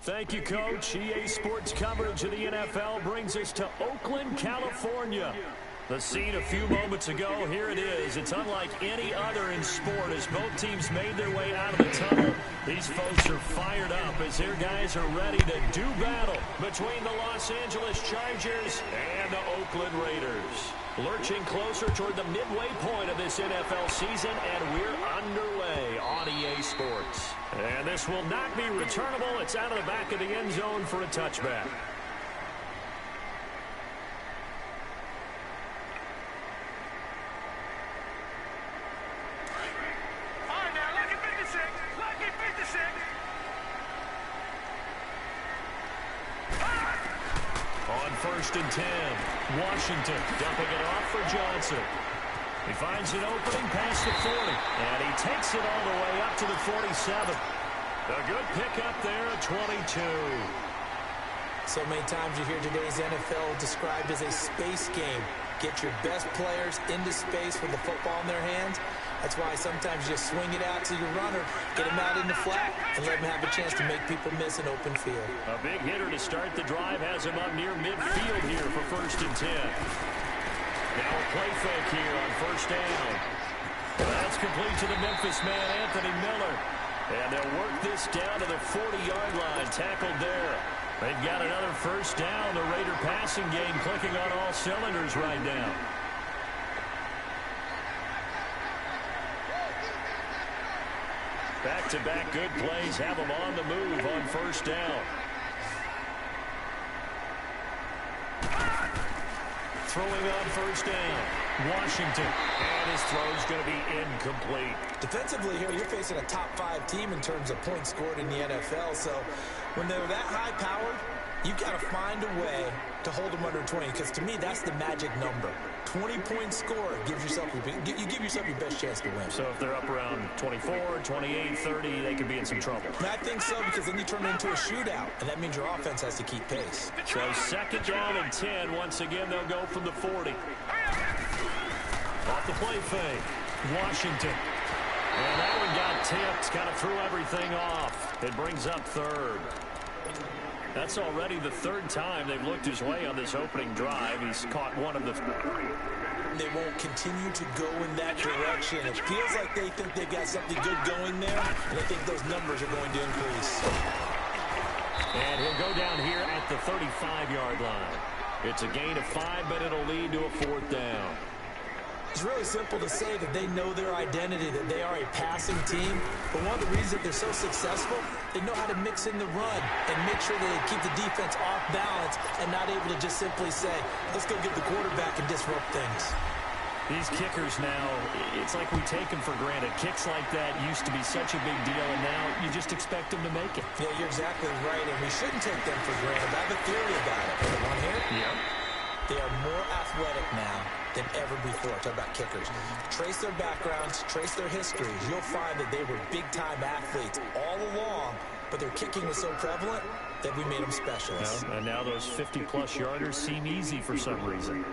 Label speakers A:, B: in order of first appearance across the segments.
A: Thank you, Coach. EA Sports coverage of the NFL brings us to Oakland, California. The scene a few moments ago, here it is. It's unlike any other in sport as both teams made their way out of the tunnel. These folks are fired up as their guys are ready to do battle between the Los Angeles Chargers and the Oakland Raiders. Lurching closer toward the midway point of this NFL season, and we're underway on EA Sports. And this will not be returnable. It's out of the back of the end zone for a touchback. First and 10. Washington dumping it off for Johnson. He finds an opening past the 40. And he takes it all the way up to the 47. A good pickup there at 22.
B: So many times you hear today's NFL described as a space game. Get your best players into space with the football in their hands. That's why sometimes you just swing it out to your runner, get him out in the flat, and let him have a chance to make people miss an open field.
A: A big hitter to start the drive has him up near midfield here for first and 10. Now a play fake here on first down. That's complete to the Memphis man, Anthony Miller. And they'll work this down to the 40-yard line, tackled there. They've got another first down. The Raider passing game clicking on all cylinders right now. Back-to-back good plays have them on the move on first down. Throwing on first down, Washington. And his throw's going to be incomplete.
B: Defensively here, you're facing a top-5 team in terms of points scored in the NFL. So when they're that high-powered, you've got to find a way to hold them under 20. Because to me, that's the magic number. 20-point score gives yourself you give yourself your best chance to win.
A: So if they're up around 24, 28, 30, they could be in some trouble.
B: And I think so, because then you turn it into a shootout, and that means your offense has to keep pace.
A: So second down and 10. Once again, they'll go from the 40. Off the play fake, Washington. And that one got tipped, kind of threw everything off. It brings up third. That's already the third time they've looked his way on this opening drive. He's caught one of the...
B: They won't continue to go in that direction. It feels like they think they've got something good going there, and I think those numbers are going to increase.
A: And he'll go down here at the 35-yard line. It's a gain of 5, but it'll lead to a fourth down.
B: It's really simple to say that they know their identity, that they are a passing team. But one of the reasons that they're so successful, they know how to mix in the run and make sure that they keep the defense off balance and not able to just simply say, let's go get the quarterback and disrupt things.
A: These kickers now, it's like we take them for granted. Kicks like that used to be such a big deal, and now you just expect them to make it.
B: Yeah, you're exactly right, and we shouldn't take them for granted. I have a theory about it. Want to hear it?
A: Yeah.
B: They are more athletic now than ever before. Talk about kickers. Trace their backgrounds, trace their histories. You'll find that they were big-time athletes all along, but their kicking was so prevalent that we made them specialists.
A: Well, and now those 50-plus yarders seem easy for some reason.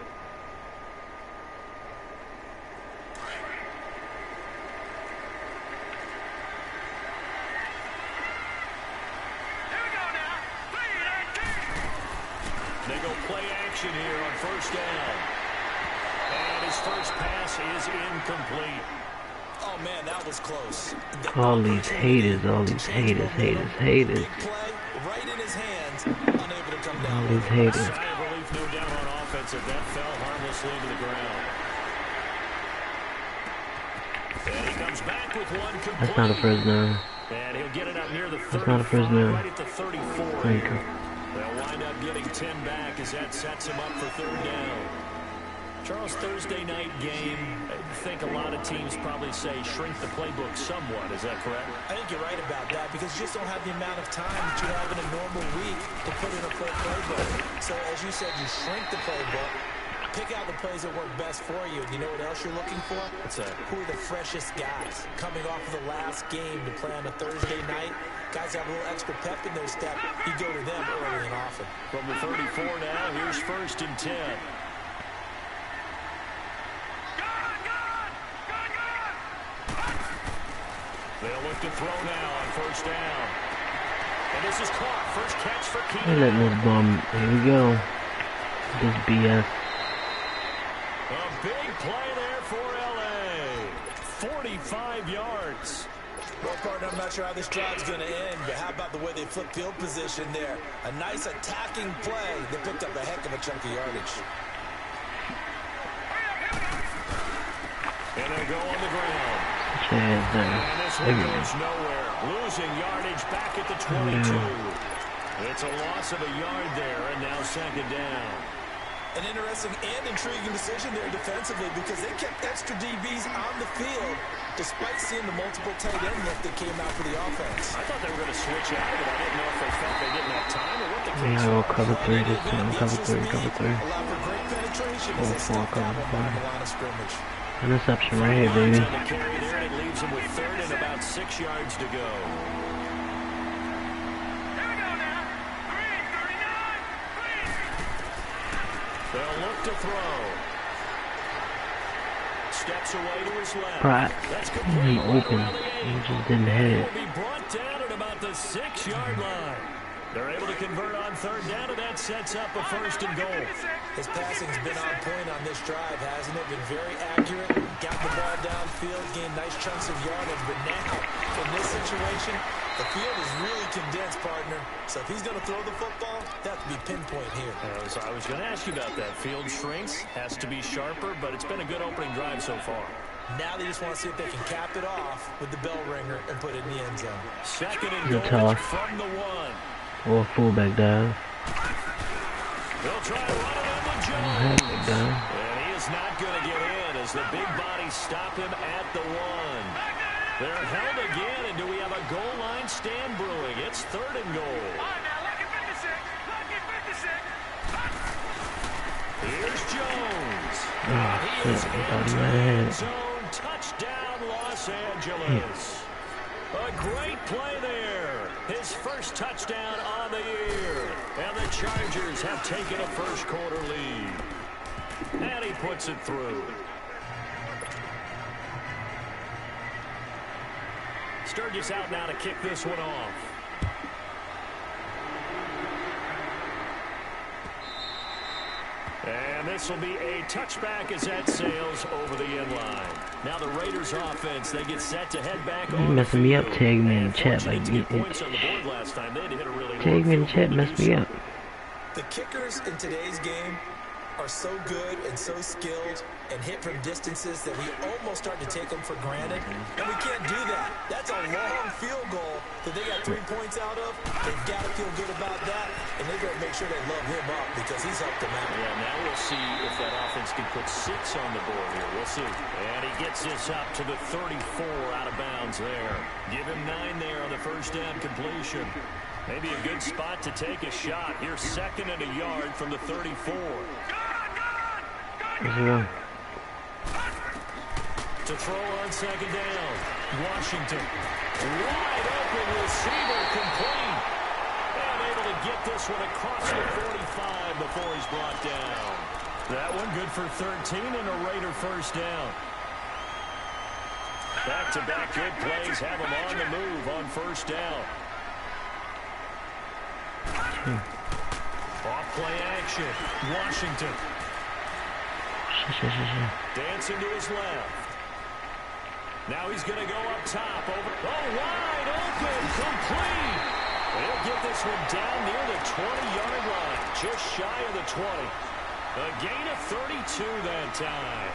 A: They go play action here on first down. And his first pass is incomplete.
B: Oh, man, that was close.
C: All these haters.
B: Right in his hands, unable to come down.
C: All these haters.
A: Sigh of relief, no doubt, on offense, if that fell harmlessly to the ground. And he comes back with one complete.
C: That's not a first down.
A: And he'll get it up near the 35,
C: That's not a first down.
A: right at the 34.
C: There you go.
A: They'll wind up getting 10 back as that sets him up for third down. Charles, Thursday night game, I think a lot of teams probably say shrink the playbook somewhat. Is that correct?
B: I think you're right about that because you just don't have the amount of time that you have in a normal week to put in a full playbook. So as you said, you shrink the playbook, pick out the plays that work best for you. And you know what else you're looking for?
A: What's that?
B: Who are the freshest guys coming off of the last game to play on a Thursday night? Guys have a little extra pep in their step. You go to them early and often.
A: From the 34 now, here's first and 10. They'll look to throw now on first down. And this is caught. First catch for
C: They're
A: Keenan.
C: letting this bum. Here we go. This BS.
A: A big play there for LA. 45 yards.
B: Well, partner, I'm not sure how this drive's going to end, but how about the way they flipped field position there? A nice attacking play. They picked up a heck of a chunk of yardage.
A: And they go on the ground.
C: Chad's
A: And this one goes nowhere. Losing yardage back at the 22. It's a loss of a yard there, and now second down.
B: An interesting and intriguing decision there defensively because they kept extra DBs on the field despite seeing the multiple tight end lift that came out for the offense.
A: I thought they were going to switch out, but I didn't know if they felt they didn't have time or what the case
C: Yeah,
A: was.
C: go cover 3 this time. Cover 3, cover 3.
B: Allow for great penetration as they stop that one behind the line of scrimmage.
C: Interception right here, baby.
A: On the carry there, it leaves them with third and about 6 yards to go. They'll look to throw. Steps away to his left.
C: Right.
A: That's
C: He
A: complete.
C: open. He just didn't hit it.
A: Will be brought down at about the 6-yard line. They're able to convert on third down, and that sets up a first and goal.
B: His passing's been on point on this drive, hasn't it? Been very accurate. Got the ball downfield, gained nice chunks of yardage. But now, in this situation, the field is really condensed, partner. So if he's going to throw the football, that has to be pinpoint here.
A: I was going to ask you about that. Field shrinks, has to be sharper, but it's been a good opening drive so far.
B: Now they just want to see if they can cap it off with the bell ringer and put it in the end zone.
A: Second and
C: Good
A: goal
C: toss.
A: from the 1.
C: Or fullback dive.
A: They'll try to run it into Jones.
C: Fullback dive.
A: And he is not going to get in as the big bodies stop him at the 1. They're held again, and do we have a goal line stand brewing? It's third and goal. Here's Jones.
C: Oh,
A: He is
C: shit. I thought he
A: into
C: might
A: the
C: have
A: end
C: had it.
A: zone. Touchdown, Los Angeles. A great play there. His first touchdown on the year. And the Chargers have taken a first quarter lead. And he puts it through. Sturgis out now to kick this one off. And this will be a touchback as that sails over the end line. Now the Raiders offense, they get set to head back
C: You
A: on
C: messing
A: the
C: me up,
A: field.
C: tag me in
A: And
C: the chat
A: fortunate
C: like
A: to
C: you.
A: get points on the board last time. They had to hit a really
C: Tag me in the
A: hard
C: chat,
A: field
C: messed
A: goal
C: me
A: to
C: up.
A: do so.
B: The kickers in today's game are so good and so skilled and hit from distances that we almost start to take them for granted. And we can't do that. That's a long field goal that they got 3 points out of. They've got to feel good about that, and they've got to make sure they love him up because he's helped them out.
A: Yeah, now we'll see if that offense can put 6 on the board here. We'll see. And he gets this up to the 34 out of bounds there. Give him 9 there on the first down completion. Maybe a good spot to take a shot. Here's second and a yard from the 34.
C: Let's go.
A: To throw on second down. Washington. Wide open receiver complete. And able to get this one across the 45 before he's brought down. That one good for 13 and a Raider first down. Back-to-back good plays have him on the move on first down. Off play action. Washington. Dancing to his left. Now he's going to go up top. Over. Oh, wide open. Complete. He'll get this one down near the 20-yard line. Just shy of the 20. A gain of 32 that time.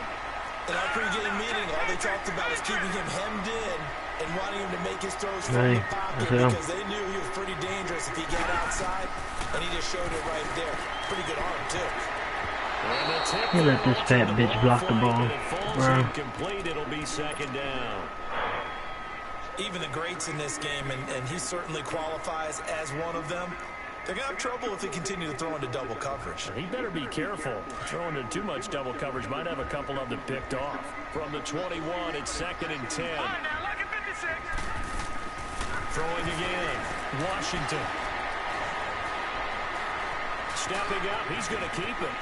B: In our pregame meeting, all they talked about was keeping him hemmed in and wanting him to make his throws from the pocket because they knew he was pretty dangerous if he got outside, and he just showed it right there. Pretty good arm, too.
C: He let this fat bitch block the ball, bro.
A: Incomplete, it'll be second down.
B: Even the greats in this game, and he certainly qualifies as one of them, they're going to have trouble if they continue to throw into double coverage.
A: He better be careful. Throwing into too much double coverage might have a couple of them picked off. From the 21, it's second and 10. Throwing again. Washington. Stepping up, he's going to keep it.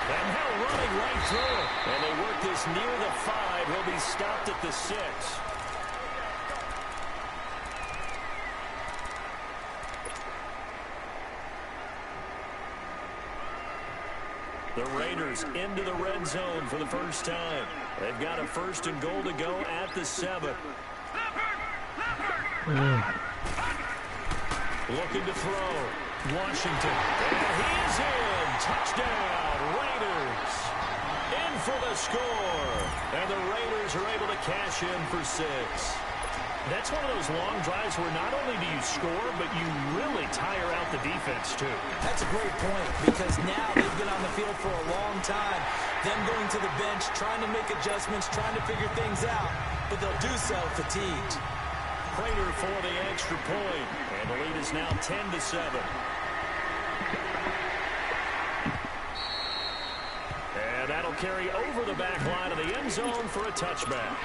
A: And now running right through it. And they work this near the 5. He'll be stopped at the 6. The Raiders into the red zone for the first time. They've got a 1st and goal to go at the 7. Looking to throw. Washington. And he is in. Touchdown, Raiders. In for the score. And the Raiders are able to cash in for 6. That's one of those long drives where not only do you score, but you really tire out the defense, too.
B: That's a great point, because now they've been on the field for a long time. Them going to the bench, trying to make adjustments, trying to figure things out, but they'll do so fatigued.
A: Prater for the extra point, and the lead is now 10-7. And that'll carry over the back line of the end zone for a touchback.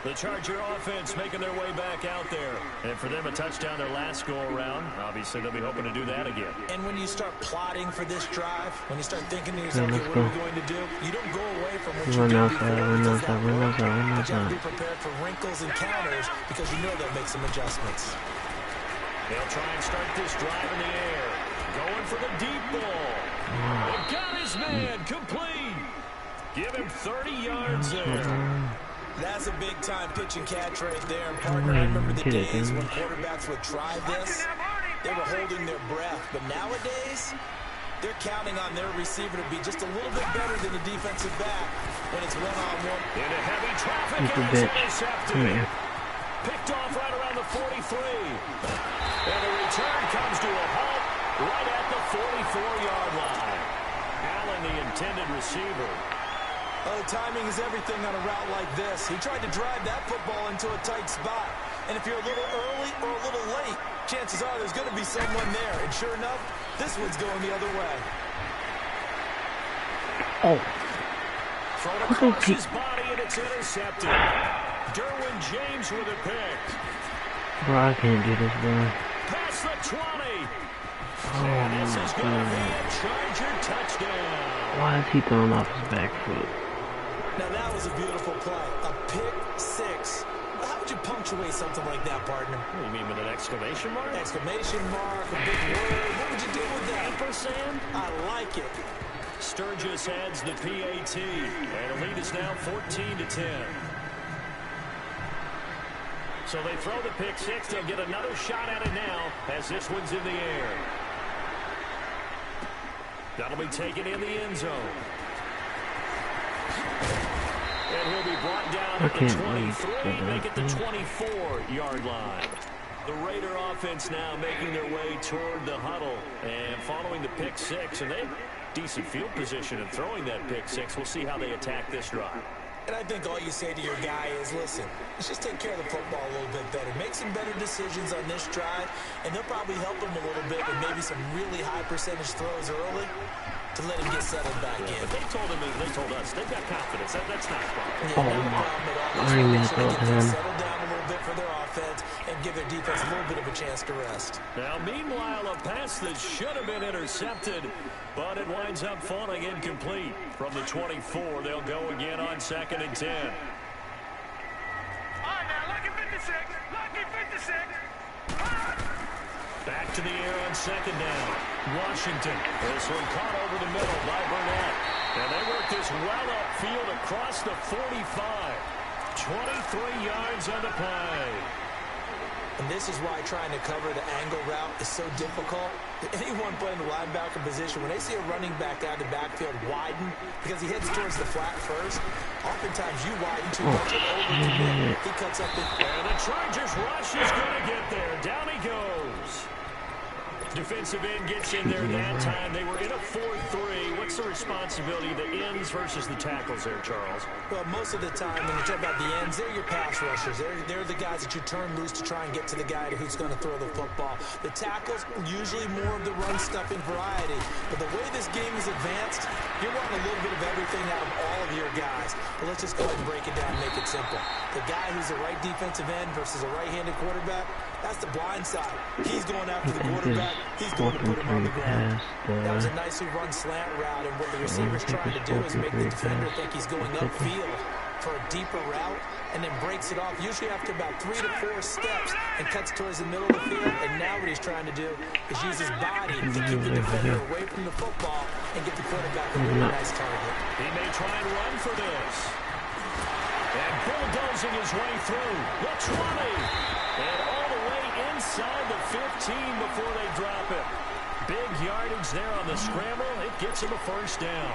A: The Charger offense making their way back out there. And for them, a touchdown their last go-around. Obviously, they'll be hoping to do that again.
B: And when you start plotting for this drive, when you start thinking to yourself, okay, what are we going to do? You don't go away from what you do before. But you have to be prepared for wrinkles and counters because you know they'll make some adjustments.
A: They'll try and start this drive in the air. Going for the deep ball. They got his man complete. Give him 30 yards there.
B: That's a big-time pitch and catch right there. And partner, I remember the days when quarterbacks would try this. They were holding their breath. But nowadays, they're counting on their receiver to be just a little bit better than the defensive back when it's one-on-one.
A: Into heavy traffic, and it's intercepted. Picked off right around the 43. And the return comes to a halt right at the 44-yard line. Allen, the intended receiver.
B: Oh, timing is everything on a route like this. He tried to drive that football into a tight spot. And if you're a little early or a little late, chances are there's going to be someone there. And sure enough, this one's going the other way.
C: Oh.
A: Thrown across his body, and it's intercepted. Derwin James with a pick.
C: Bro, I can't do this, bro.
A: Past the 20.
C: Oh,
A: And this is going to be
C: God.
A: a Charger touchdown.
C: Why is he throwing off his back foot?
B: Now that was a beautiful play. A pick 6. How would you punctuate something like that, partner?
A: What do you mean with an exclamation mark?
B: Exclamation mark, a big word. What would you do with that?
A: Ampersand?
B: I like it.
A: Sturgis adds the PAT, and the lead is now 14-10. So they throw the pick 6. They'll get another shot at it now as this one's in the air. That'll be taken in the end zone. And he'll be brought down at the 23, make it the 24-yard line. The Raider offense now making their way toward the huddle and following the pick 6. And they have decent field position in throwing that pick 6. We'll see how they attack this drive.
B: And I think all you say to your guy is, listen, let's just take care of the football a little bit better. Make some better decisions on this drive, and they'll probably help him a little bit with maybe some really high percentage throws early to let him get settled back in.
A: But they told us, they've got confidence. That's not a problem.
B: Yeah,
C: Oh,
B: my.
C: I ain't gonna throw it to him.
B: Settle down a little bit for their offense and give their defense a little bit of a chance to rest.
A: Now, meanwhile, a pass that should have been intercepted, but it winds up falling incomplete. From the 24, they'll go again on 2nd and 10.
D: All right, now, lucky 56. Lucky 56.
A: Back to the air on 2nd down. Washington. This one caught over the middle by Burnett. And they work this well upfield across the 45. 23 yards on the play.
B: And this is why trying to cover the angle route is so difficult. Anyone playing the linebacker position, when they see a running back out of the backfield widen, because he heads towards the flat first, oftentimes you widen too much and overcommit. He cuts up the...
A: And the Chargers rush is going to get there. Down he goes. Defensive end gets in there that time. They were in a 4-3. What's the responsibility of the ends versus the tackles there, Charles?
B: Well, most of the time, when you talk about the ends, they're your pass rushers. They're the guys that you turn loose to try and get to the guy who's going to throw the football. The tackles, usually more of the run-stuffing variety. But the way this game is advanced, you're wanting a little bit of everything out of all of your guys. But let's just go ahead and break it down and make it simple. The guy who's a right defensive end versus a right-handed quarterback, that's the blind side. He's going after the quarterback. He's going to put him on the ground. That was a nicely run slant route, and what the receiver's trying to do is make the defender think he's going upfield for a deeper route, and then breaks it off, usually after about 3 to 4 steps, and cuts towards the middle of the field. And now what he's trying to do is use his body to keep the defender away from the football and get the quarterback a really nice target.
A: He may try and run for this. And bulldozing his way through the 20. And all the way inside the 15 before they drop it. Big yardage there on the scramble. It gets him a first down.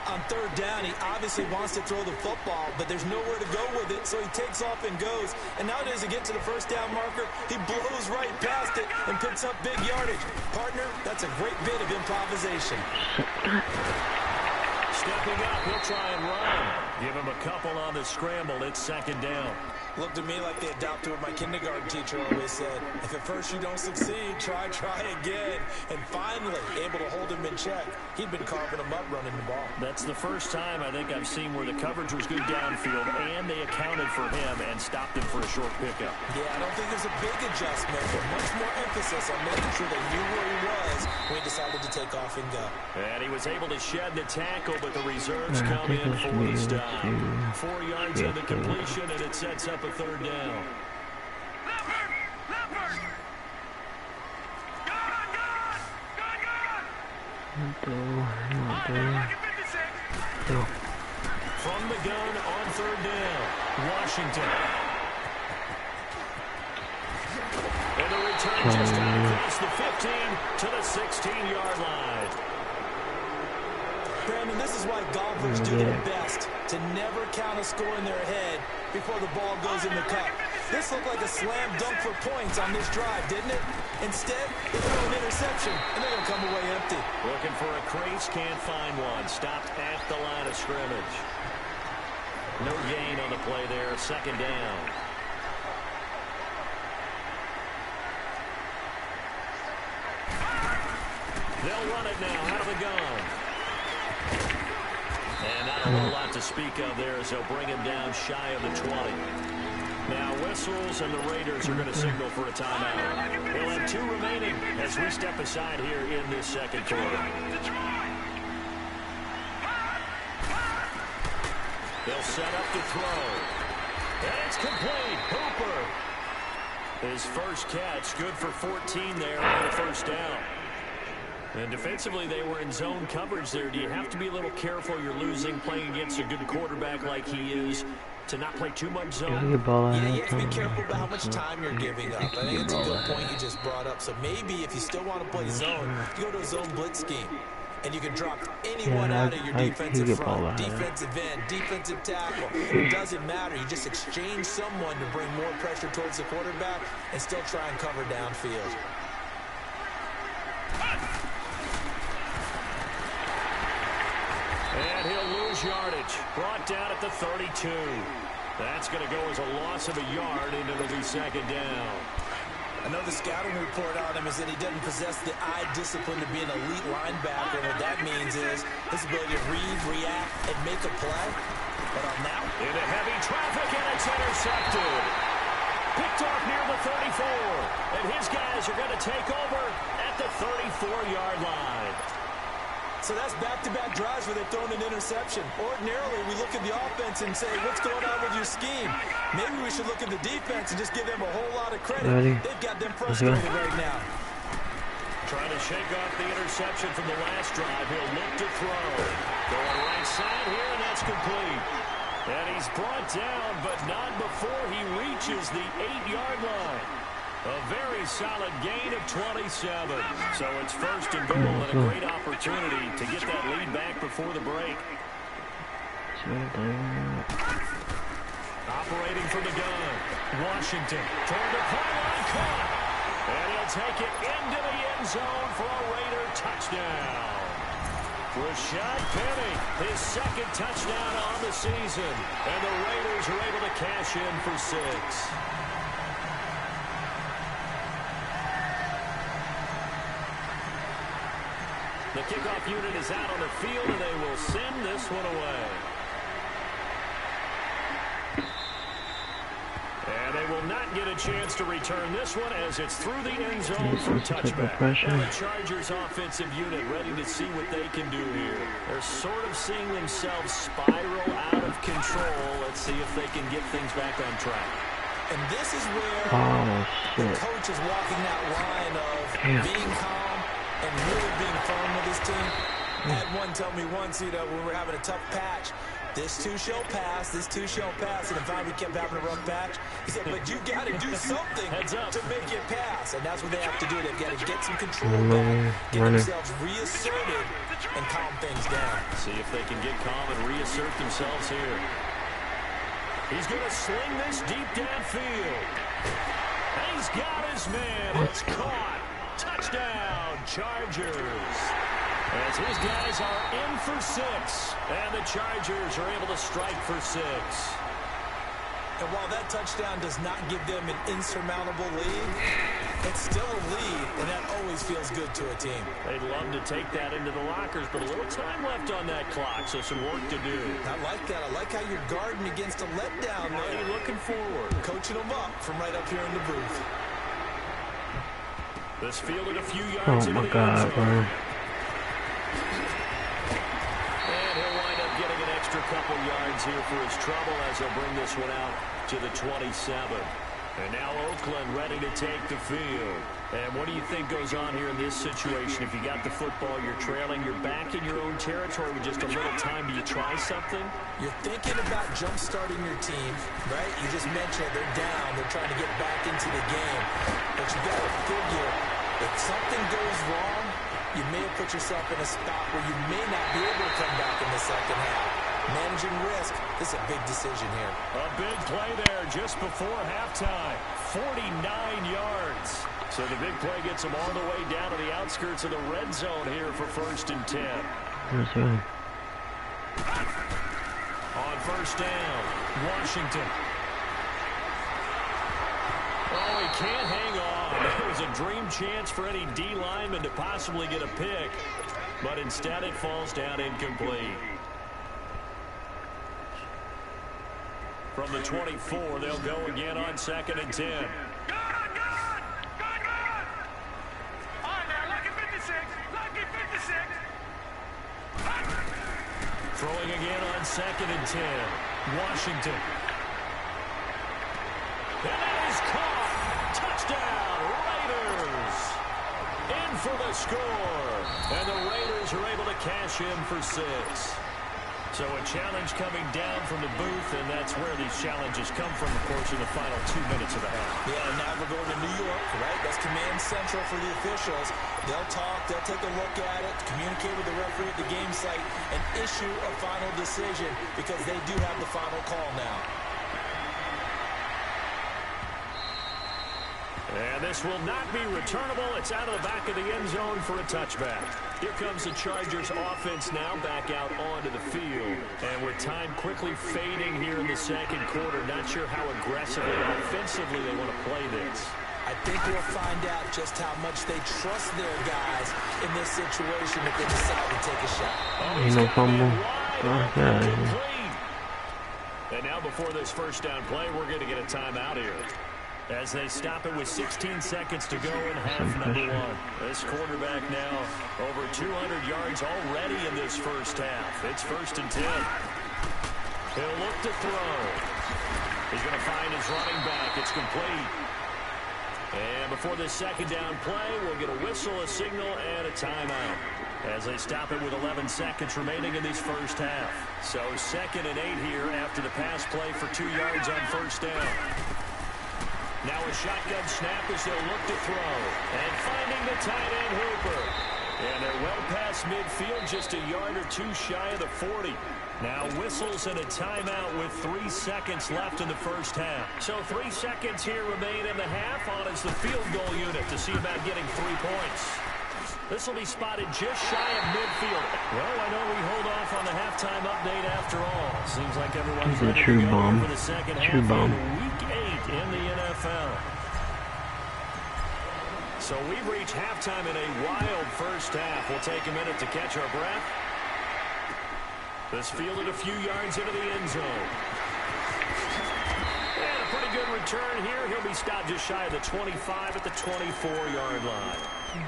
B: On third down, he obviously wants to throw the football, but there's nowhere to go with it, so he takes off and goes. And nowadays, to get to the first down marker, he blows right past it and picks up big yardage. Partner, that's a great bit of improvisation.
A: Stepping up, he'll try and run. Give him a couple on the scramble. It's second down.
B: Looked to me like they adopted what my kindergarten teacher always said. If at first you don't succeed, try again. And finally, able to hold him in check. He'd been carving him up running the ball.
A: That's the first time I think I've seen where the coverage was good downfield and they accounted for him and stopped him for a short pickup.
B: Yeah, I don't think there's a big adjustment, but much more emphasis on making sure they knew where he was when he decided to take off and go.
A: And he was able to shed the tackle, but the reserves come in for the stop. 4 yards on the completion, and it sets up a third down.
D: Leopard! Gone!
A: From the gun on third down, Washington. And the return just across the 15 to the 16-yard line.
B: Brandon, this is why golfers do their best, to never count a score in their head before the ball goes in the cup. This looked like a slam dunk for points on this drive, didn't it? Instead, they throw an interception, and they're going to come away empty.
A: Looking for a crease, can't find one. Stopped at the line of scrimmage. No gain on the play there, second down. They'll run it now out of the gun. And not a whole lot to speak of there as they'll bring him down shy of the 20. Now whistles and the Raiders are going to signal for a timeout. They'll have 2 remaining as we step aside here in this second quarter. They'll set up to throw. And it's complete. Hooper. His first catch, good for 14 there on the first down. And defensively, they were in zone coverage there. Do you have to be a little careful? You're losing, playing against a good quarterback like he is, to not play too much zone?
B: Yeah, you have to be careful about how much time you're giving up. I think it's a good point you just brought up. So maybe if you still want to play zone, you go to a zone blitz scheme. And you can drop anyone out of your defensive front, defensive end, defensive tackle. It doesn't matter. You just exchange someone to bring more pressure towards the quarterback and still try and cover downfield.
A: And he'll lose yardage. Brought down at the 32. That's going to go as a loss of a yard, and it'll be second down.
B: I know the scouting report on him is that he doesn't possess the eye discipline to be an elite linebacker. What that means is his ability to read, react, and make a play. But on that,
A: into heavy traffic, and it's intercepted. Picked off near the 34. And his guys are going to take over at the 34-yard line.
B: So that's back-to-back drives where they've thrown an interception. Ordinarily, we look at the offense and say, what's going on with your scheme? Maybe we should look at the defense and just give them a whole lot of credit. They've got them frustrated right now.
A: Trying to shake off the interception from the last drive. He'll look to throw. Going right side here, and that's complete. And he's brought down, but not before he reaches the 8-yard line. A very solid gain of 27. So it's first and goal and a great opportunity to get that lead back before the break. Operating from the gun. Washington toward the pylon, caught. And he'll take it into the end zone for a Raider touchdown. Rashad Penny, his second touchdown on the season. And the Raiders are able to cash in for 6. The kickoff unit is out on the field, and they will send this one away. And they will not get a chance to return this one as it's through the end zone for a touchback. And the Chargers offensive unit ready to see what they can do here. They're sort of seeing themselves spiral out of control. Let's see if they can get things back on track.
B: And this is where the coach is walking that line of being calm and really being firm with his team. Had one tell me once, you know, when we were having a tough patch, this too shall pass, this too shall pass. And if we kept having a rough patch, he said, but you got to do something to make it pass. And that's what they have to do. They've got to get some control back, get themselves reasserted, and calm things down.
A: See if they can get calm and reassert themselves here. He's going to sling this deep downfield. And he's got his man. It's caught. Touchdown, Chargers. As his guys are in for 6, and the Chargers are able to strike for 6.
B: And while that touchdown does not give them an insurmountable lead, it's still a lead, and that always feels good to a team.
A: They'd love to take that into the lockers, but a little time left on that clock, so some work to do.
B: I like that. I like how you're guarding against a letdown.
A: Really looking forward.
B: Coaching them up from right up here in the booth.
A: This fielded a few yards.
C: Oh my God, bro.
A: Couple yards here for his trouble as he'll bring this one out to the 27. And now Oakland ready to take the field. And what do you think goes on here in this situation? If you got the football, you're trailing, you're back in your own territory with just a little time. Do you try something?
B: You're thinking about jump-starting your team, right? You just mentioned they're down. They're trying to get back into the game. But you got to figure if something goes wrong, you may have put yourself in a spot where you may not be able to come back in the second half. Managing risk, this is a big decision here.
A: A big play there just before halftime. 49 yards. So the big play gets them all the way down to the outskirts of the red zone here for 1st and 10.
C: That's right.
A: On 1st down, Washington. Oh, he can't hang on. It was a dream chance for any D lineman to possibly get a pick, but instead it falls down incomplete. From the 24, they'll go again on 2nd and 10.
D: Good! All right, now, lucky 56. Lucky 56.
A: Throwing again on 2nd and 10. Washington. And that is caught. Touchdown, Raiders. In for the score. And the Raiders are able to cash in for 6. So a challenge coming down from the booth, and that's where these challenges come from, of course, in the final 2 minutes of the half.
B: Yeah, and now we're going to New York, right? That's command central for the officials. They'll talk, they'll take a look at it, communicate with the referee at the game site, and issue a final decision because they do have the final call now.
A: And this will not be returnable. It's out of the back of the end zone for a touchback. Here comes the Chargers offense now back out onto the field. And with time quickly fading here in the second quarter, not sure how aggressively and offensively they want to play this.
B: I think we'll find out just how much they trust their guys in this situation if they decide to take a shot.
C: Ain't no fumble.
A: And now before this 1st down play, we're going to get a timeout here, as they stop it with 16 seconds to go in half number 1. This quarterback now over 200 yards already in this 1st half. It's 1st and 10. He'll look to throw. He's going to find his running back. It's complete. And before this 2nd down play, we'll get a whistle, a signal, and a timeout, as they stop it with 11 seconds remaining in this 1st half. So 2nd and 8 here after the pass play for 2 yards on 1st down. Now a shotgun snap as they'll look to throw. And finding the tight end Hooper. And they're well past midfield, just a yard or 2 shy of the 40. Now whistles and a timeout with 3 seconds left in the 1st half. So 3 seconds here remain in the half on as the field goal unit to see about getting 3 points. This will be spotted just shy of midfield. Well, I know we hold off on the halftime update after all. Seems like everyone's ready to go for the second half of Week 8 in the NFL. So we've reached halftime in a wild 1st half. We'll take a minute to catch our breath. This fielded a few yards into the end zone. And a pretty good return here. He'll be stopped just shy of the 25 at the 24-yard line.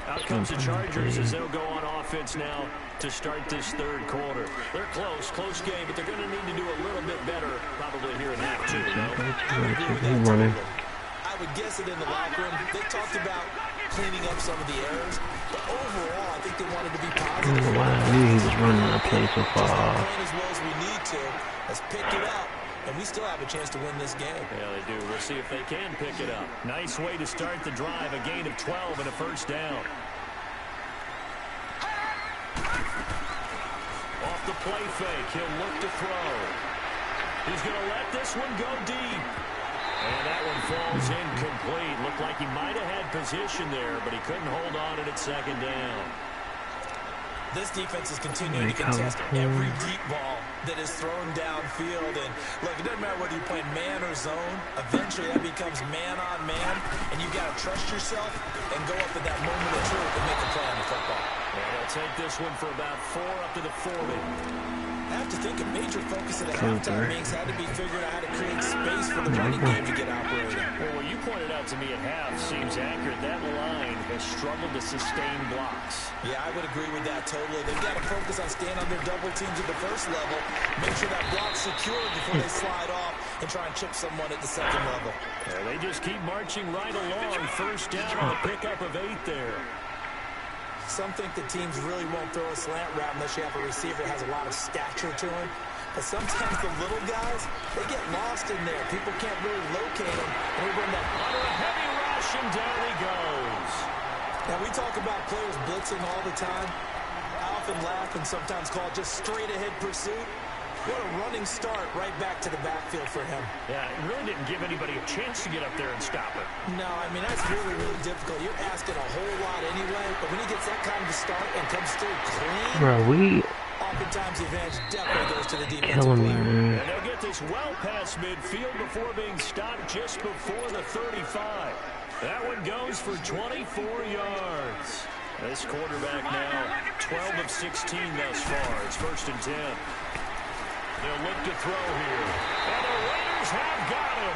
A: Out comes the Chargers as they'll go on offense now to start this 3rd quarter. They're close game, but they're going to need to do a little bit better probably here in half 2.
B: I would guess it in the locker room. They talked about cleaning up some of the errors, but overall, I think they wanted to be
C: I
B: positive.
C: don't know why I knew he was running the play so far.
B: Playing as well as we need to. Let's pick it up, and we still have a chance to win this game.
A: Yeah, they do. We'll see if they can pick it up. Nice way to start the drive. A gain of 12 and a first down. Off the play fake, he'll look to throw. He's going to let this one go deep. And that one falls incomplete. Looked like he might have had position there, but he couldn't hold on at second down.
B: This defense is continuing to contest every deep ball that is thrown downfield. And look, it doesn't matter whether you're playing man or zone. Eventually, that becomes man on man, and you got to trust yourself and go up at that moment of truth and make a play on the football.
A: And they'll take this one for about 4 up to the 40.
B: I have to think a major focus of the halftime mix had to be figuring out how to create space for the running game to get operating.
A: Well, what you pointed out to me at half seems accurate. That line has struggled to sustain blocks.
B: Yeah, I would agree with that totally. They've got to focus on staying on their double teams at the first level, make sure that block's secured before they slide off and try and chip someone at the second level.
A: Yeah, they just keep marching right along. First down on a pickup of 8 there.
B: Some think the teams really won't throw a slant route unless you have a receiver that has a lot of stature to him. But sometimes the little guys, they get lost in there. People can't really locate them. And they run that
A: under a heavy rush, and down he goes.
B: Now, we talk about players blitzing all the time. I often laugh and sometimes call it just straight-ahead pursuit. What a running start right back to the backfield for him.
A: Yeah, it really didn't give anybody a chance to get up there and stop it.
B: No, I mean, that's really, really difficult. You're asking a whole lot anyway, but when he gets that kind of a start and comes through clean,
C: Bro,
B: oftentimes the advantage definitely goes to the defensive
C: killing me,
B: player.
C: man.
A: And they'll get this well past midfield before being stopped just before the 35. That one goes for 24 yards. This quarterback now 12 of 16 thus far. It's 1st and 10. They'll look to throw here. And the Raiders have got him.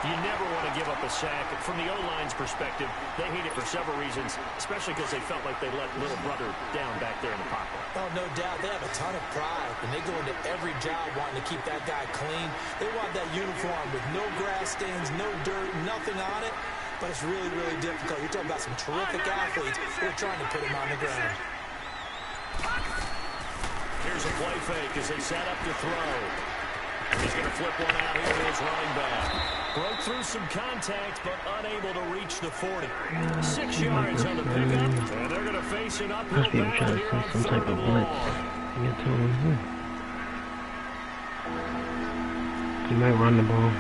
A: You never want to give up a sack. From the O-line's perspective, they hate it for several reasons, especially because they felt like they let little brother down back there in the pocket.
B: Oh, no doubt. They have a ton of pride, and they go into every job wanting to keep that guy clean. They want that uniform with no grass stains, no dirt, nothing on it. But it's really, really difficult. You're talking about some terrific athletes who are trying to put him on the ground.
A: Here's a play fake as they set up to throw. He's going to flip one out here to his running back. Broke through some contact, but unable to reach the 40. 6 yards on the pickup, and they're going to face an uphill
C: Must be
A: battle
C: trying to
A: here
C: see
A: on
C: some
A: 3rd
C: type of
A: and
C: blitz
A: long.
C: to get to him. He might run the ball.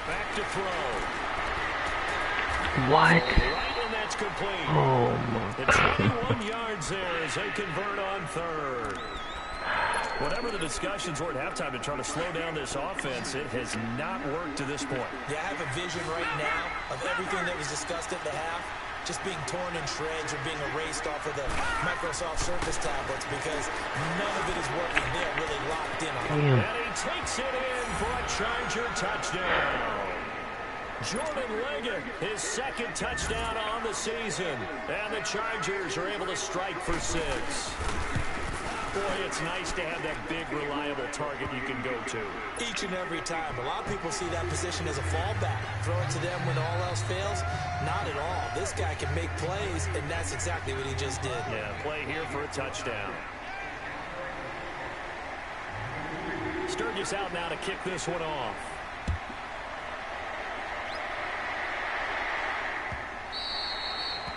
A: Back to throw.
C: What?
A: Right, and that's complete.
C: Oh my
A: And
C: god.
A: 21 yards there as they convert on 3rd. Whatever the discussions were at halftime to try to slow down this offense, it has not worked to this point.
B: Yeah, I have a vision right now of everything that was discussed at the half just being torn in shreds or being erased off of the Microsoft Surface tablets because none of it is working. They are really locked in on it.
C: Damn.
A: And he takes it in for a Charger touchdown. Jordan Leggett, his 2nd touchdown on the season. And the Chargers are able to strike for 6. Boy, it's nice to have that big, reliable target you can go to.
B: Each and every time. A lot of people see that position as a fallback. Throw it to them when all else fails. Not at all. This guy can make plays, and that's exactly what he just did.
A: Yeah, play here for a touchdown. Sturgis out now to kick this one off.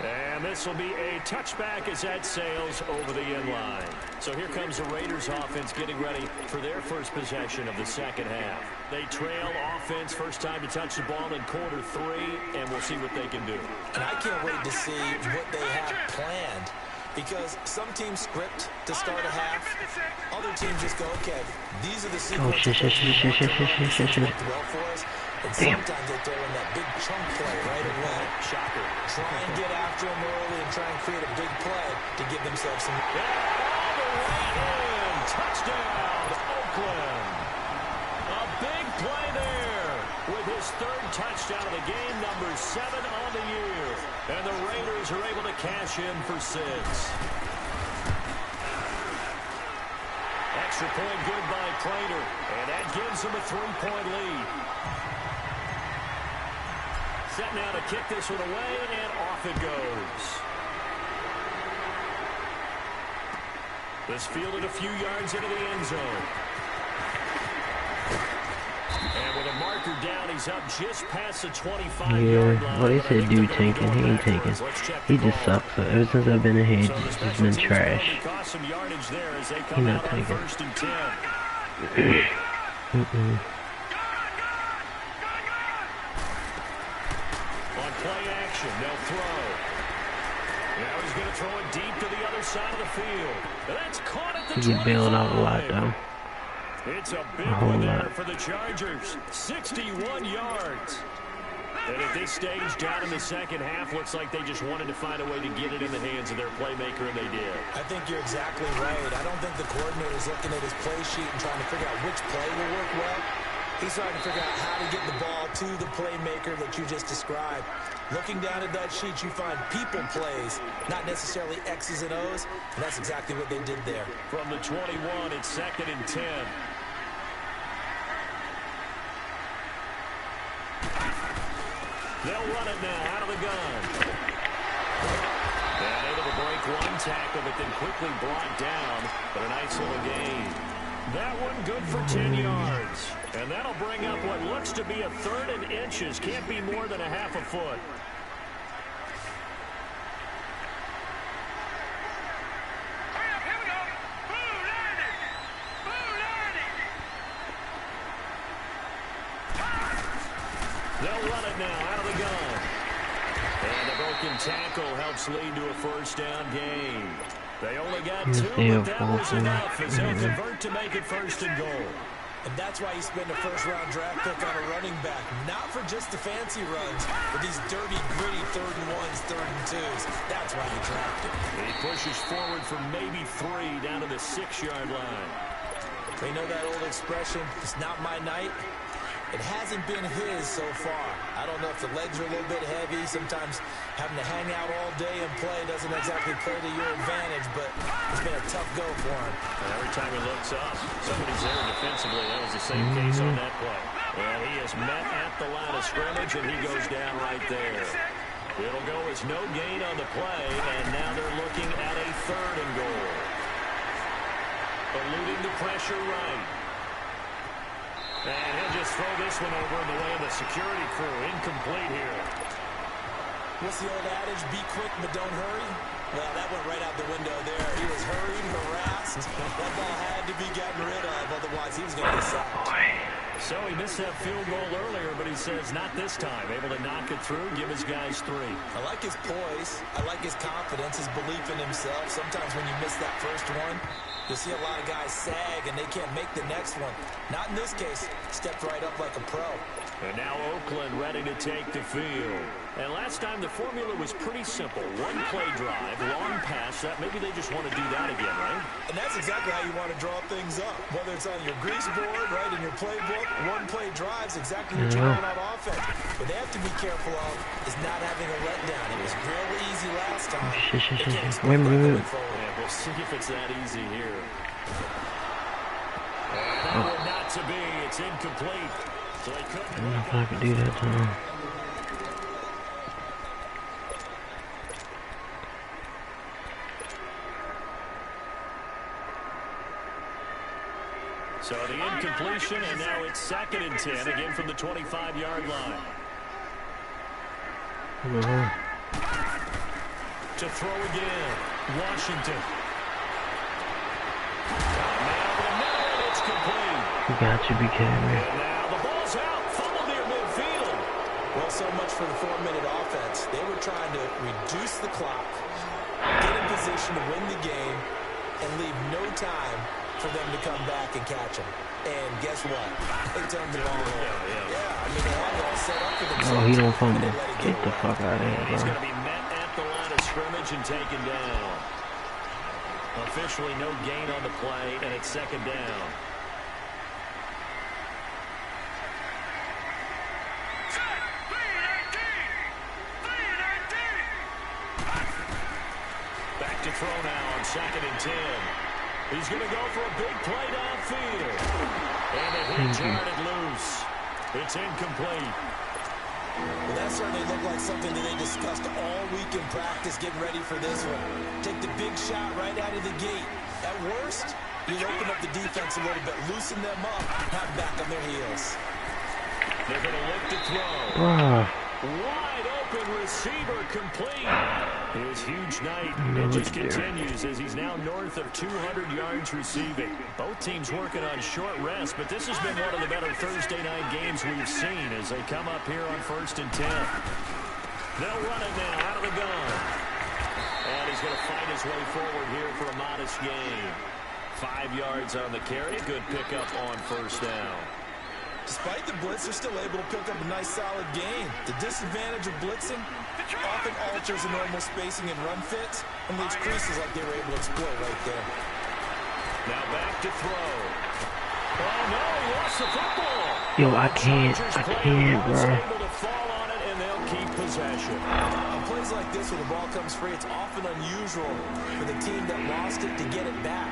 A: And this will be a touchback as that sails over the end line. So here comes the Raiders offense getting ready for their first possession of the second half. They trail offense, first time to touch the ball in quarter 3, and we'll see what they can do.
B: And I can't wait to see what they have planned. Because some teams script to start a half. Other teams just go, okay, these are the sequences that worked well for us. And sometimes they throw in that big chunk play right away.
A: Shocker.
B: Try and get after them early and try and create a big play to give themselves some...
A: All the way in. Touchdown, Oakland. A big play there with his 3rd touchdown of the game, number 7 on the year. And the Raiders are able to cash in for 6. extra point good by Prater, and that gives him a 3-point lead. Set now to kick this one away, and off it goes. This fielded a few yards into the end zone. And with a marker down, he's up just past the 25-yard line.
C: Well, they said dude tanking. He ain't tanking. He just sucks. So ever since I've been in here, he's just been trash. He's not tanking.
A: On play action, they'll throw. Now he's going to throw it deep to the other side of the field. That's caught at the 25.
C: He's bailing out a lot, though.
A: It's a big one there for the Chargers. 61 yards. And at this stage, down in the second half, looks like they just wanted to find a way to get it in the hands of their playmaker, and they did.
B: I think you're exactly right. I don't think the coordinator's looking at his play sheet and trying to figure out which play will work well. He's trying to figure out how to get the ball to the playmaker that you just described. Looking down at that sheet, you find people plays, not necessarily X's and O's, and that's exactly what they did there.
A: From the 21, it's 2nd and 10. They'll run it now out of the gun. And able to break one tackle, but then quickly brought down. But a nice little gain. That one good for 10 yards. And that'll bring up what looks to be a 3rd and inches. Can't be more than a half a foot.
D: Here we go. Blue landing. Blue landing.
A: They'll run it now out of the gun. And the broken tackle helps lead to a 1st down gain. They only got 2, but that was enough as they'll convert to make it 1st and goal.
B: And that's why you spend a 1st-round draft pick on a running back. Not for just the fancy runs, but these dirty, gritty 3rd and 1s, 3rd and 2s. That's why you draft him.
A: He pushes forward for maybe 3 down to the 6-yard line.
B: They know that old expression, it's not my night. It hasn't been his so far. I don't know if the legs are a little bit heavy. Sometimes having to hang out all day and play doesn't exactly play to your advantage, but it's been a tough go for him.
A: And every time he looks up, somebody's there defensively. That was the same case on that play. Well, he is met at the line of scrimmage, and he goes down right there. It'll go as no gain on the play, and now they're looking at a 3rd and goal. Eluding the pressure right. And he'll just throw this one over in the way of the security crew. Incomplete here.
B: What's the old adage? Be quick, but don't hurry? Well, that went right out the window there. He was hurried, harassed. That ball had to be gotten rid of, otherwise he was going to get sacked.
A: So he missed that field goal earlier, but he says not this time. Able to knock it through, give his guys 3.
B: I like his poise. I like his confidence, his belief in himself. Sometimes when you miss that first one, you'll see a lot of guys sag and they can't make the next one. Not in this case. Stepped right up like a pro.
A: And now Oakland ready to take the field. And last time the formula was pretty simple. 1 play drive, long pass. That maybe they just want to do that again, right?
B: And that's exactly how you want to draw things up. Whether it's on your grease board, right, in your playbook, 1 play drives exactly what you want on offense. What they have to be careful of is not having a letdown. It was real easy last time.
C: Wait a minute.
A: Yeah, we'll see if it's that easy here. And that would not to be. It's incomplete. So they couldn't.
C: I don't know if I could do that time.
A: So the incompletion, and now it's 2nd and 10, again from the 25-yard line. To throw again, Washington. Now it's complete.
C: You got to be kidding me.
A: And now the ball's out, fumbled near midfield.
B: Well, so much for the 4-minute offense. They were trying to reduce the clock, get in position to win the game, and leave no time for them to come back and catch him. And guess what? They turned the ball over. Yeah, I mean, they had it all set up for themselves.
C: Oh, he don't fumble. Get the fuck out of here,
A: He's
C: bro.
A: going to be met at the line of scrimmage and taken down. Officially no gain on the play, and it's 2nd down. Back to throw now on 2nd and 10. He's going to go for a big play downfield. And it hit jarred loose. It's incomplete.
B: Well, that certainly looked like something that they discussed all week in practice getting ready for this one. Take the big shot right out of the gate. At worst, you'll open up the defense a little bit, loosen them up, have back on their heels.
A: They're going to look to throw. Wide open receiver complete. His huge night, it just continues as he's now north of 200 yards receiving. Both teams working on short rest, but this has been one of the better Thursday night games we've seen as they come up here on 1st and 10. They'll run it now out of the gun. And he's going to fight his way forward here for a modest gain. 5 yards on the carry. Good pickup on 1st down.
B: Despite the blitz, they're still able to pick up a nice solid gain. The disadvantage of blitzing often alters the normal spacing and run fits and leaves creases like they were able to exploit right there.
A: Now back to throw. Oh no, he lost the football.
C: Yo, I can't, bro.
A: Able to fall on it and they'll keep possession.
B: On plays like this where the ball comes free, it's often unusual for the team that lost it to get it back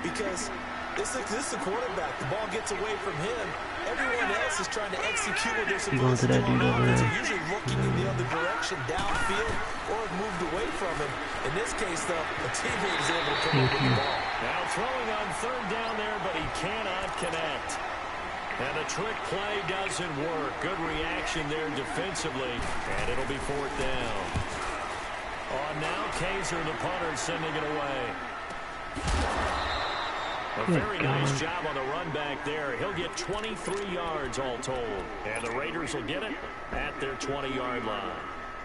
B: because this is the quarterback. The ball gets away from him. Everyone else is trying to execute what they're supposed to do. They're usually looking in the other direction, downfield, or have moved away from him. In this case, though, a teammate is able to come up with the ball.
A: Now throwing on 3rd down there, but he cannot connect. And the trick play doesn't work. Good reaction there defensively, and it'll be 4th down. Now Kaiser, the punter, sending it away. A very nice job on the run back there. He'll get 23 yards all told. And the Raiders will get it at their 20-yard line.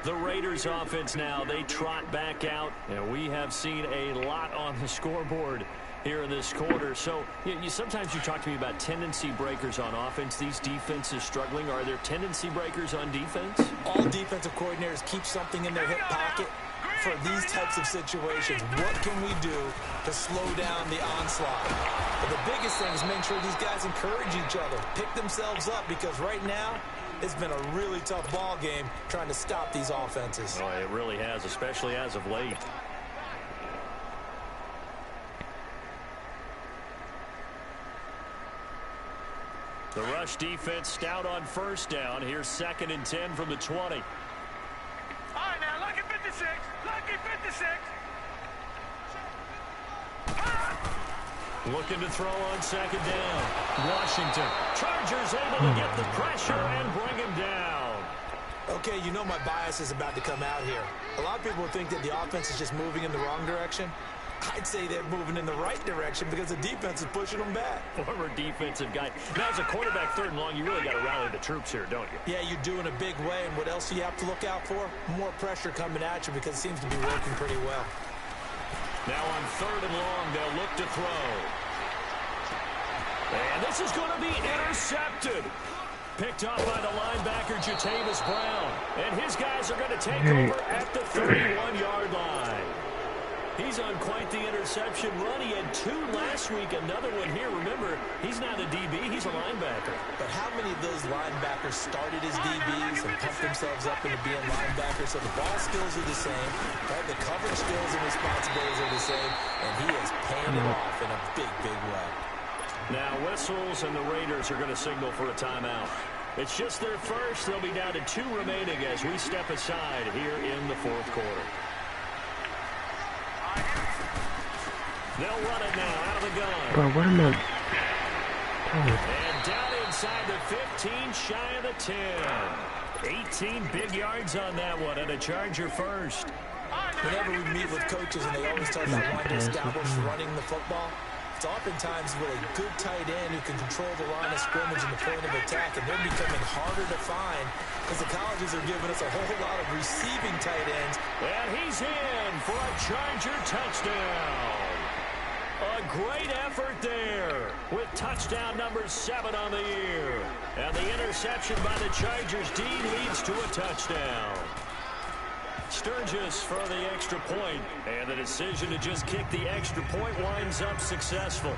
A: The Raiders offense now, they trot back out. And we have seen a lot on the scoreboard here in this quarter. So sometimes you talk to me about tendency breakers on offense. These defenses struggling. Are there tendency breakers on defense?
B: All defensive coordinators keep something in their hip pocket for these types of situations. What can we do to slow down the onslaught? But the biggest thing is make sure these guys encourage each other, pick themselves up, because right now it's been a really tough ball game trying to stop these offenses.
A: Oh, it really has, especially as of late. The rush defense stout on 1st down. Here's 2nd and 10 from the 20.
D: All right, now, lucky 56. Lucky 56.
A: Looking to throw on 2nd down. Washington. Chargers able to get the pressure and bring him down.
B: Okay, you know my bias is about to come out here. A lot of people think that the offense is just moving in the wrong direction. I'd say they're moving in the right direction because the defense is pushing them back.
A: Former defensive guy. Now, as a quarterback 3rd and long, you really got to rally the troops here, don't you?
B: Yeah, you do in a big way. And what else do you have to look out for? More pressure coming at you because it seems to be working pretty well.
A: Now on 3rd and long, they'll look to throw. And this is going to be intercepted. Picked up by the linebacker, Jatavis Brown. And his guys are going to take over at the 31-yard line. He's on quite the interception run. He had 2 last week, another one here. Remember, he's not a DB, he's a linebacker.
B: But how many of those linebackers started as DBs and pumped themselves up into being linebackers? So the ball skills are the same, right? The coverage skills and responsibilities are the same, and he is paying it off in a big, big way.
A: Now whistles, and the Raiders are going to signal for a timeout. It's just their first. They'll be down to 2 remaining as we step aside here in the 4th quarter. They'll run it now out of the gun.
C: Bro, what am I?
A: And down inside the 15, shy of the 10. 18 big yards on that one, and a Charger first.
B: Whenever we meet with coaches and they always talk about wanting to establish running the football, it's oftentimes with a good tight end who can control the line of scrimmage and the point of attack, and they're becoming harder to find because the colleges are giving us a whole lot of receiving tight ends.
A: And he's in for a Charger touchdown. A great effort there with touchdown number 7 on the year. And the interception by the Chargers D leads to a touchdown. Sturgis for the extra point, and the decision to just kick the extra point winds up successful.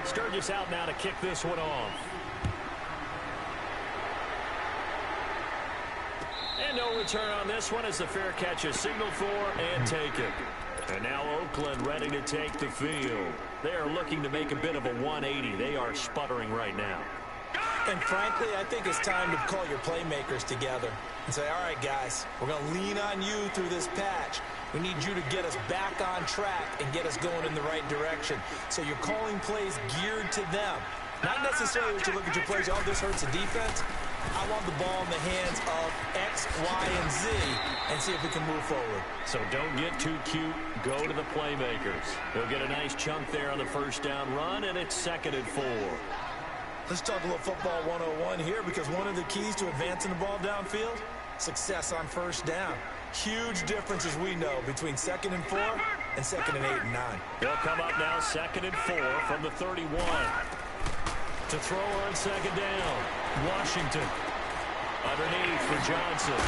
A: Sturgis out now to kick this one off. And no return on this one as the fair catch is signaled for and taken. And now Oakland ready to take the field. They are looking to make a bit of a 180. They are sputtering right now.
B: And frankly, I think it's time to call your playmakers together and say, all right, guys, we're going to lean on you through this patch. We need you to get us back on track and get us going in the right direction. So you're calling plays geared to them. Not necessarily that you look at your plays, oh, this hurts the defense. I want the ball in the hands of X, Y, and Z and see if we can move forward.
A: So don't get too cute. Go to the playmakers. They'll get a nice chunk there on the first down run, and it's 2nd and 4.
B: Let's talk a little football 101 here, because one of the keys to advancing the ball downfield, success on first down. Huge difference, as we know, between 2nd and 4 and 2nd and 8 and 9.
A: They'll come up now 2nd and 4 from the 31. To throw on 2nd down. Washington. Underneath for Johnson.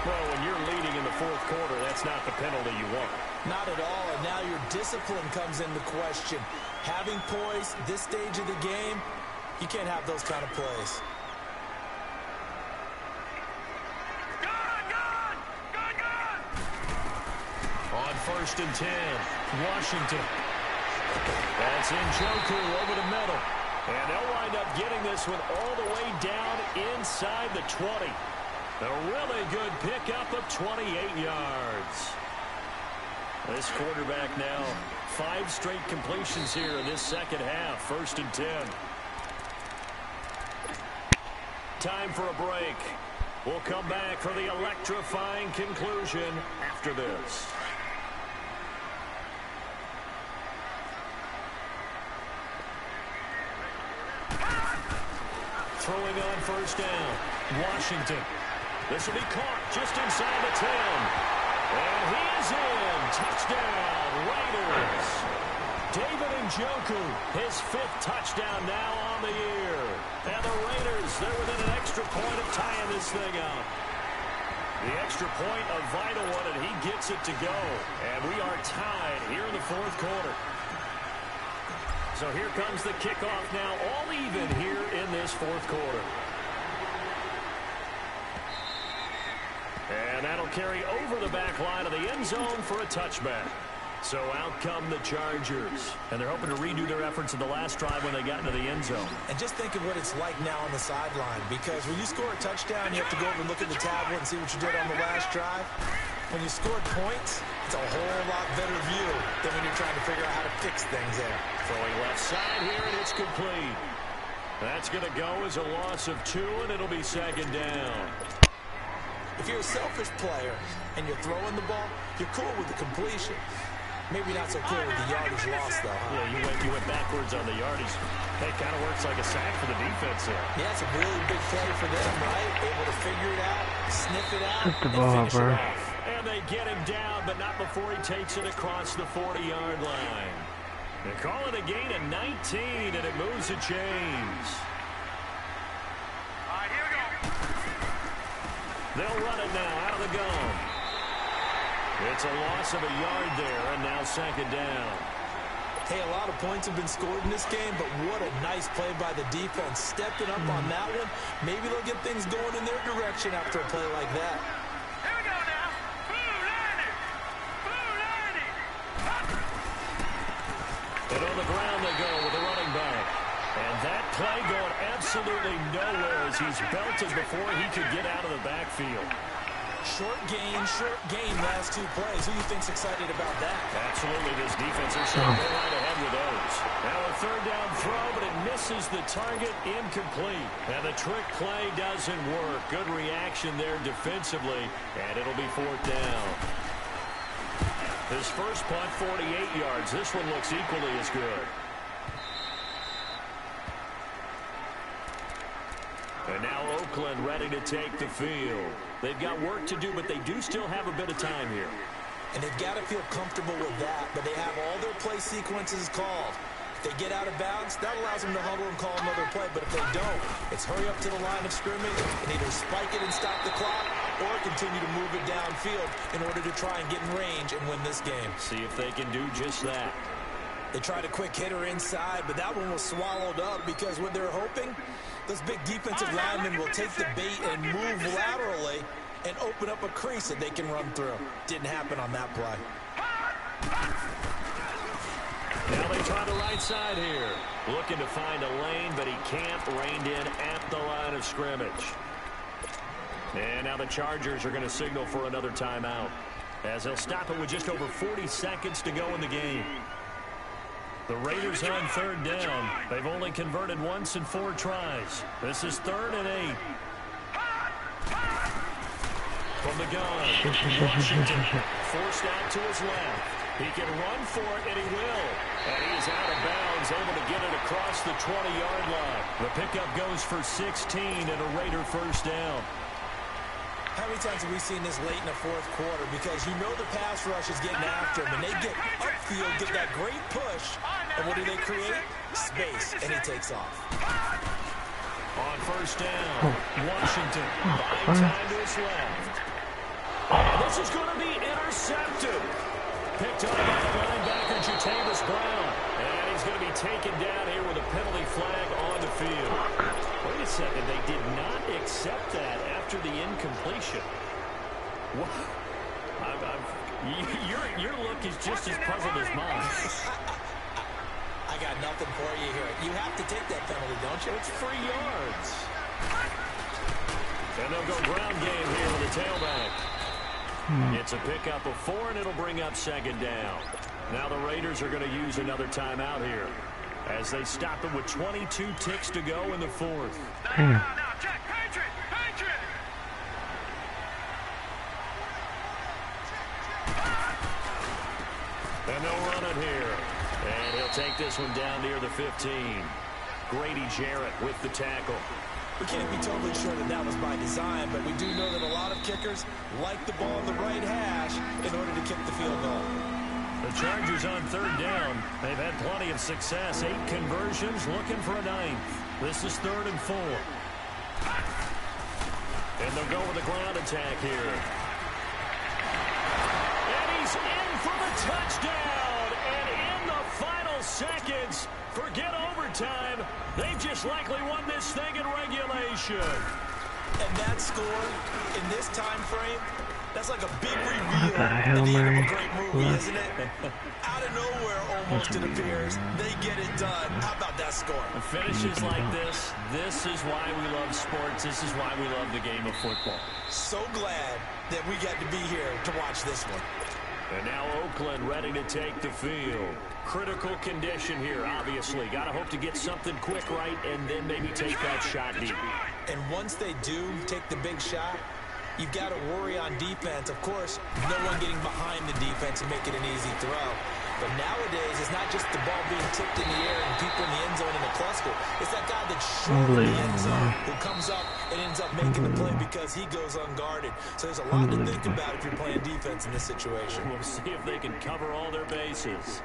A: Well, when you're leading in the 4th quarter, that's not the penalty you want.
B: Not at all, and now your discipline comes into question. Having poise this stage of the game, you can't have those kind of plays.
A: On 1st and 10, Washington. That's Njoku over the middle. And they'll wind up getting this one all the way down inside the 20. A really good pickup of 28 yards. This quarterback now, 5 straight completions here in this second half. 1st and 10. Time for a break. We'll come back for the electrifying conclusion after this. Throwing on 1st down. Washington. This will be caught just inside the 10. And he is in. Touchdown, Raiders. David Njoku, his 5th touchdown now on the year. And the Raiders, they're within an extra point of tying this thing up. The extra point, a vital one, and he gets it to go. And we are tied here in the 4th quarter. So here comes the kickoff now, all even here in this 4th quarter. And that'll carry over the back line of the end zone for a touchback. So out come the Chargers. And they're hoping to redo their efforts in the last drive when they got into the end zone.
B: And just think of what it's like now on the sideline, because when you score a touchdown, you have to go over and look at the tablet and see what you did on the last drive. When you scored points, it's a whole lot better view than when you're trying to figure out how to fix things there.
A: Throwing left side here, and it's complete. That's going to go as a loss of 2, and it'll be 2nd down.
B: If you're a selfish player and you're throwing the ball, you're cool with the completion. Maybe not so cool with the yardage loss, though, huh?
A: Yeah, you went backwards on the yardage. That kind of works like a sack for the defense there.
B: Yeah, it's a really big play for them, right? Able to figure it out, sniff it out,
C: That's the
B: and
C: ball,
B: finish
C: bro.
B: it off.
A: And they get him down, but not before he takes it across the 40-yard line. They call it a gain of 19, and it moves the chains.
D: All right, here we go.
A: They'll run it now out of the gun. It's a loss of a yard there, and now 2nd down.
B: Hey, a lot of points have been scored in this game, but what a nice play by the defense. Stepping up on that one, maybe they'll get things going in their direction after a play like that.
D: Here we go now. Blue landing. Blue landing.
A: And on the ground they go with the running back. And that play going absolutely nowhere as he's belted before he could get out of the backfield.
B: Short gain last 2 plays. Who do you think's excited about that?
A: Absolutely, this defense is showing go right ahead with those. Now a 3rd down throw, but it misses the target, incomplete. And the trick play doesn't work. Good reaction there defensively, and it'll be 4th down. His first punt, 48 yards. This one looks equally as good. And now Oakland ready to take the field. They've got work to do, but they do still have a bit of time here.
B: And they've got to feel comfortable with that, but they have all their play sequences called. If they get out of bounds, that allows them to huddle and call another play, but if they don't, it's hurry up to the line of scrimmage and either spike it and stop the clock or continue to move it downfield in order to try and get in range and win this game.
A: See if they can do just that.
B: They tried a quick hitter inside, but that one was swallowed up because what they're hoping, those big defensive linemen will take the bait and move laterally and open up a crease that they can run through. Didn't happen on that play.
A: Now they try the right side here. Looking to find a lane, but he can't. Reined in at the line of scrimmage. And now the Chargers are going to signal for another timeout, as they'll stop it with just over 40 seconds to go in the game. The Raiders on third down. They've only converted once in 4 tries. This is 3rd and 8. From the gun, Washington forced out to his left. He can run for it, and he will. And he is out of bounds, able to get it across the 20-yard line. The pickup goes for 16 and a Raider first down.
B: How many times have we seen this late in the 4th quarter? Because you know the pass rush is getting after him, and they get upfield, get that great push, and what do they create? Space, and he takes off.
A: On first down, Washington buying time to his left. And this is going to be intercepted. Picked up by the linebacker, Jatavis Brown. And he's going to be taken down here with a penalty flag on the field. Wait a second, they did not accept that after the incompletion. What? Your look is just as puzzled as mine.
B: I got nothing for you here. You have to take that penalty, don't you?
A: It's 3 yards. And they'll go ground game here with the tailback. It's a pickup of 4, and it'll bring up 2nd down. Now the Raiders are going to use another timeout here, as they stop it with 22 ticks to go in the 4th.
D: Now, Jack, Patriot!
A: And they'll run it here. And he'll take this one down near the 15. Grady Jarrett with the tackle.
B: We can't be totally sure that that was by design, but we do know that a lot of kickers like the ball in the right hash in order to kick the field goal.
A: The Chargers on 3rd down. They've had plenty of success. 8 conversions, looking for a 9th. This is 3rd and 4. And they'll go with a ground attack here. And he's in for the touchdown. And in the final seconds, forget overtime. They've just likely won this thing in regulation.
B: And that score in this time frame, that's like a big reveal
C: Hail
B: at the end
C: Mary.
B: of a great movie, isn't it? Out of nowhere, almost it appears, they get it done. How about that score?
A: Finishes like this is why we love sports. This is why we love the game of football.
B: So glad that we got to be here to watch this one.
A: And now Oakland ready to take the field. Critical condition here, obviously. Got to hope to get something quick right and then maybe take that shot deep.
B: And once they do take the big shot, you've got to worry on defense. Of course, no one getting behind the defense and making an easy throw. But nowadays, it's not just the ball being tipped in the air and people in the end zone in the cluster. It's that guy that's short in the end zone who comes up and ends up making the play because he goes unguarded. So there's a lot to think about if you're playing defense in this situation.
A: We'll see if they can cover all their bases.